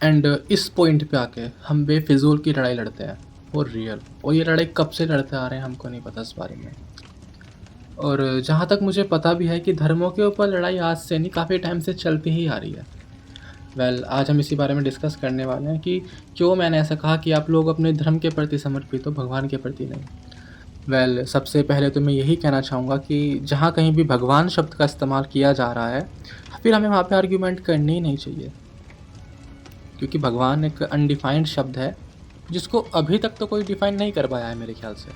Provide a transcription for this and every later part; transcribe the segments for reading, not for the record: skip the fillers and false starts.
And इस point पे आके हम बेफिजूल की लड़ाई लड़ते हैं और रियल, और ये लड़ाई कब से लड़ते आ रहे हैं हमको नहीं पता इस बारे में। और जहाँ तक मुझे पता भी है कि धर्मों के ऊपर लड़ाई आज से नहीं, काफ़ी टाइम से चलती ही आ रही है। आज हम इसी बारे में डिस्कस करने वाले हैं कि क्यों मैंने ऐसा कहा कि आप लोग अपने धर्म के प्रति समर्पित हो, भगवान के प्रति नहीं। सबसे पहले तो मैं यही कहना चाहूँगा कि जहाँ कहीं भी भगवान शब्द का इस्तेमाल किया जा रहा है, फिर हमें वहाँ पे आर्ग्यूमेंट करनी ही नहीं चाहिए, क्योंकि भगवान एक अनडिफाइंड शब्द है जिसको अभी तक तो कोई डिफाइन नहीं कर पाया है मेरे ख्याल से।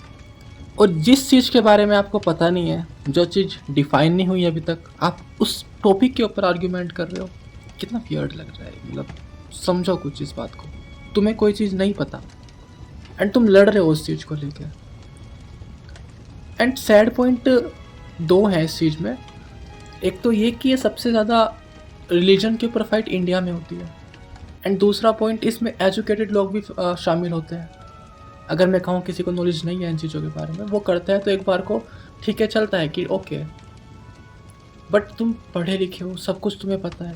और जिस चीज़ के बारे में आपको पता नहीं है, जो चीज़ डिफाइन नहीं हुई अभी तक, आप उस टॉपिक के ऊपर आर्ग्यूमेंट कर रहे हो, कितना वियर्ड लग रहा है। मतलब समझो कुछ इस बात को, तुम्हें कोई चीज़ नहीं पता एंड तुम लड़ रहे हो उस चीज़ को लेकर। एंड सैड पॉइंट दो है इस चीज़ में। एक तो ये कि ये सबसे ज़्यादा रिलीजन के ऊपर फाइट इंडिया में होती है, एंड दूसरा पॉइंट इसमें एजुकेटेड लोग भी शामिल होते हैं। अगर मैं कहूँ किसी को नॉलेज नहीं है इन चीज़ों के बारे में, वो करता है तो एक बार को ठीक है, चलता है कि ओके, बट तुम पढ़े लिखे हो, सब कुछ तुम्हें पता है,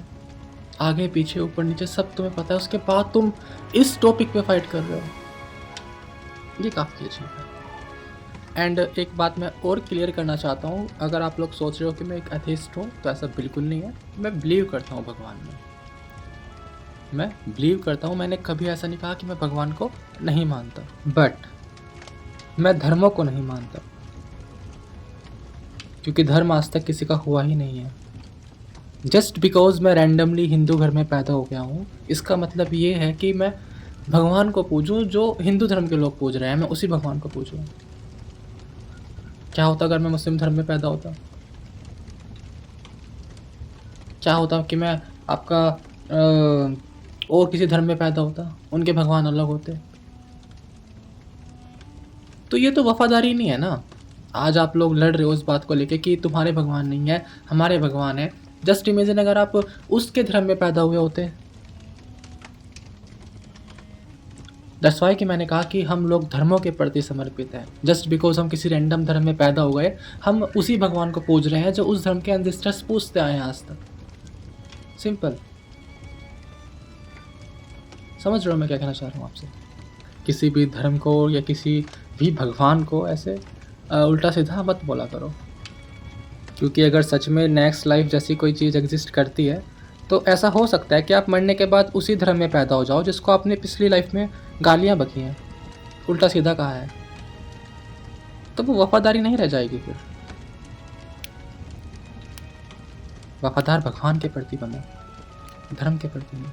आगे पीछे ऊपर नीचे सब तुम्हें पता है, उसके बाद तुम इस टॉपिक पे फाइट कर रहे हो, ये काफ़ी अजीब है। एंड एक बात मैं और क्लियर करना चाहता हूँ, अगर आप लोग सोच रहे हो कि मैं एक एथिस्ट हूँ, तो ऐसा बिल्कुल नहीं है। मैं बिलीव करता हूँ भगवान में, मैं बिलीव करता हूँ। मैंने कभी ऐसा नहीं कहा कि मैं भगवान को नहीं मानता, बट मैं धर्मों को नहीं मानता, क्योंकि धर्म आज तक किसी का हुआ ही नहीं है। जस्ट बिकॉज मैं रैंडमली हिंदू घर में पैदा हो गया हूँ, इसका मतलब ये है कि मैं भगवान को पूजूं जो हिंदू धर्म के लोग पूज रहे हैं, मैं उसी भगवान को पूजूं। क्या होता अगर मैं मुस्लिम धर्म में पैदा होता? क्या होता कि मैं आपका और किसी धर्म में पैदा होता, उनके भगवान अलग होते? तो ये तो वफादारी नहीं है ना। आज आप लोग लड़ रहे हो इस बात को लेके कि तुम्हारे भगवान नहीं है, हमारे भगवान है। जस्ट इमेजिन अगर आप उसके धर्म में पैदा हुए होते। दैट्स वाई कि मैंने कहा कि हम लोग धर्मों के प्रति समर्पित हैं। जस्ट बिकॉज हम किसी रैंडम धर्म में पैदा हो गए, हम उसी भगवान को पूज रहे हैं जो उस धर्म के एंसेस्टर्स पूजते आए हैं आज तक। सिंपल। समझ रहे हो मैं क्या कहना चाह रहा हूँ आपसे? किसी भी धर्म को या किसी भी भगवान को ऐसे उल्टा सीधा मत बोला करो, क्योंकि अगर सच में नेक्स्ट लाइफ जैसी कोई चीज़ एग्जिस्ट करती है, तो ऐसा हो सकता है कि आप मरने के बाद उसी धर्म में पैदा हो जाओ जिसको आपने पिछली लाइफ में गालियाँ बकी हैं, उल्टा सीधा कहा है। तो वो वफादारी नहीं रह जाएगी फिर। वफादार भगवान के प्रति बनो, धर्म के प्रति नहीं।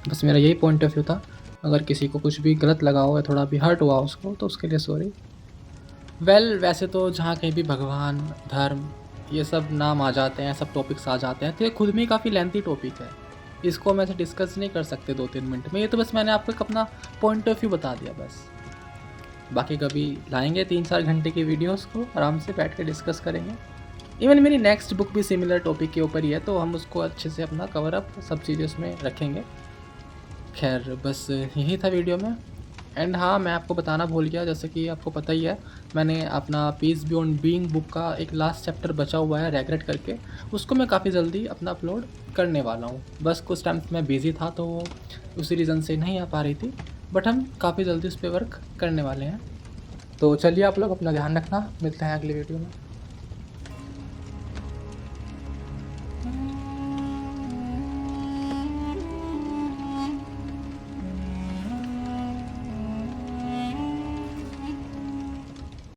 बस मेरा यही पॉइंट ऑफ व्यू था। अगर किसी को कुछ भी गलत लगा हो या थोड़ा भी हर्ट हुआ उसको, तो उसके लिए सॉरी। वैसे तो जहाँ कहीं भी भगवान, धर्म, ये सब नाम आ जाते हैं, सब टॉपिक्स आ जाते हैं, तो ये खुद में ही काफ़ी लेंथी टॉपिक है। इसको हम ऐसे डिस्कस नहीं कर सकते 2-3 मिनट में। ये तो बस मैंने आपको एक अपना पॉइंट ऑफ व्यू बता दिया बस। बाकी कभी लाएंगे 3-4 घंटे की वीडियोस को, आराम से बैठ के डिस्कस करेंगे। इवन मेरी नेक्स्ट बुक भी सिमिलर टॉपिक के ऊपर ही है, तो हम उसको अच्छे से अपना कवर अप सब चीज़ें उसमें रखेंगे। खैर बस यही था वीडियो में। एंड हाँ, मैं आपको बताना भूल गया, जैसे कि आपको पता ही है, मैंने अपना पीस बियॉन्ड बीइंग बुक का एक लास्ट चैप्टर बचा हुआ है रेगरेट करके, उसको मैं काफ़ी जल्दी अपना अपलोड करने वाला हूँ। बस कुछ टाइम मैं बिज़ी था तो वो उसी रीज़न से नहीं आ पा रही थी, बट हम काफ़ी जल्दी उस पर वर्क करने वाले हैं। तो चलिए आप लोग अपना ध्यान रखना, मिलते हैं अगली वीडियो में।